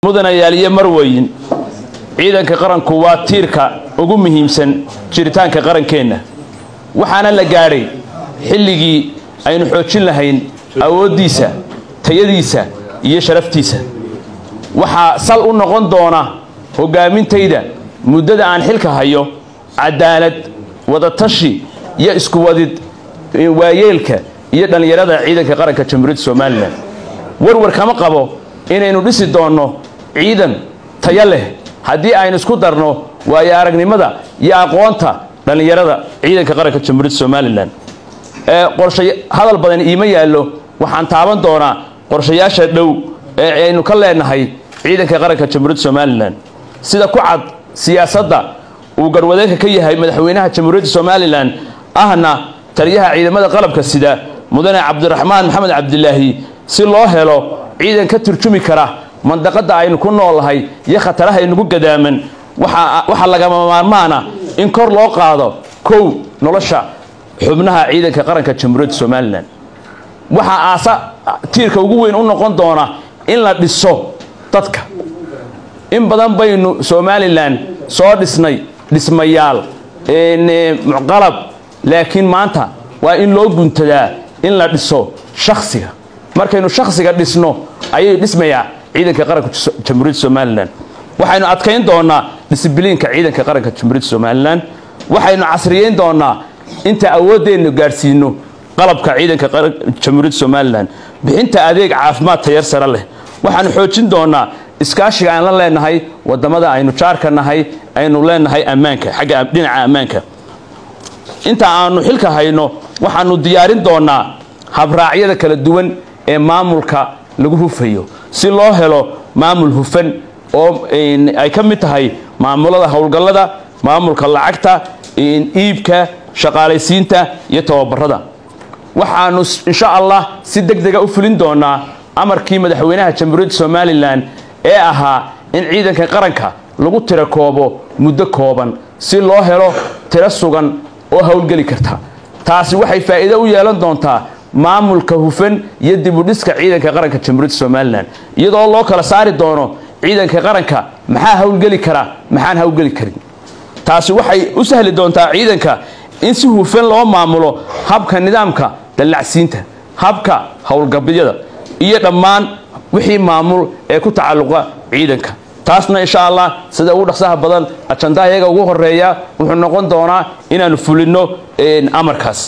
mudana yaaliye marweyn ciidanka qaranku waa tiirka ugu muhiimsan jiritaanka qarankeena waxaana la gaaray xilligii aynu xoojin lahayn awoodiisa tayadiisa iyo sharaftiisa waxa sal u noqon doona hogaamintayda muddada aan xilka hayo cadaalad wada tashi iyo isku wadid waayeelka iyo dhalinyarada ciidanka qaranka Jamhuuriyadda Soomaaliland warwar kama qabo inaynu dhisi doono ciidan tayo leh haddii aynu isku darno waayo aragnimada iyo aqoonta dhalinyarada ciidanka qaranka Jamhuuriyadda Soomaaliland qorshe hadal badan iima yaalo waxaan taaban doonaa qorshayaasha dhow ee aynu ka leenahay ciidanka qaranka Jamhuuriyadda Soomaaliland sida ku cad siyaasadda uu garwadeynka ka yahay madaxweynaha Jamhuuriyadda Soomaaliland ahna taliyaha ciidamada qalabka sida mudane Cabdiraxmaan Maxamed Cabdilaahi si loo helo ciidan ka turjumi kara mandaqada aynu ku noolahay iyo khataraha aynu ku gadaaman waxa laga maarmaana in kor loo qaado kow nolosha xubnaha ciidanka qaranka Jamhuuriyadda Soomaaliland waxa tiirka ugu weyn u noqon doona in la dhiso dadka in badan baynu Soomaaliland soo dhisnay dhismayaal muqalab laakiin maanta waa in loo guntadaa in la dhiso shakhsiga markaynu shakhsiga dhisno ayay dhismayaa ciidanka qaranka Jamhuuriyadda Soomaaliland waxaynu adkeyn doonaa discipliinka ciidanka qaranka Jamhuuriyadda Soomaaliland waxaynu casriyeyn doonaa inta awoodeenu gaarsiino qalabka ciidanka qaranka Jamhuuriyadda Soomaaliland bixinta adeeg caafimaad tayo sare leh waxaanu xoojin doonaa iskaashiga aan la leenahay wadamada aynu jaarka nahay aynu leenahay ammaanka xagga dhinaca ammaanka inta aanu xilka hayno waxaanu diyaarin doonaa habraacyada kala duwan ee maamulka lagu hufayo si loo helo maamul hufan oo ay ka mid tahay maamulada hawlgallada maamulka lacagta iibka shaqaalaysiinta iyo tababarada waxaanu insha Allah si degdeg ah u fulin doonaa amarkii madaxweynaha Jamhuuriyadda Soomaaliland ee ahaa in ciidanka qaranka lagu tiro koobo muddo kooban si loo helo tiro sugan oo hawlgali karta taasi waxay faa'iido u yeelan doontaa maamulka hufan iyo dib u dhiska ciidanka qaranka Jamhuuriyadda Soomaaliland iyadoo loo kala saari doono ciidanka qaranka maxaa hawlgali kara maxaan hawlgali karin taasi waxay u sahli doontaa ciidanka in si hufan loo maamulo habka nidaamka dalacsiinta habka hawlgabyada iyo dhammaan wixii maamul ee ku tacalluqa ciidanka taasna insha Allah sida ugu dhaqsaha badan ajandayaga ugu horeeya wuxuu noqon doonaa inaanu fulino amarkaas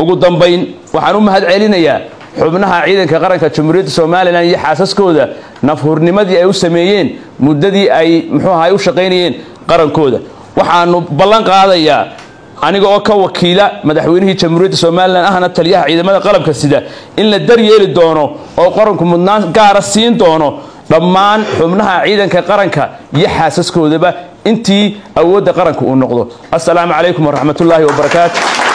ugu dambeyn waxaan u mahad celinayaa xubnaha ciidanka qaranka Jamhuuriyadda Soomaaliland iyo xaasaskooda nafhurnimadii ay u sameeyeen muddadii ay u shaqeynayeen qarankooda waxaanu ballan qaadayaa aniga oo ka wakiila madaxweynihii Jamhuuriyadda Soomaaliland ahna taliyaha ciidamada qalabka sida in la daryeeli doono oo qaranku mudnaan gaar ah siin doono dhammaan xubnaha ciidanka qaranka iyo xaasaskoodaba intii awoodda qaranku uu noqdo. Assalaamu calaykum wa rahmatullaahi wa barakaatuh.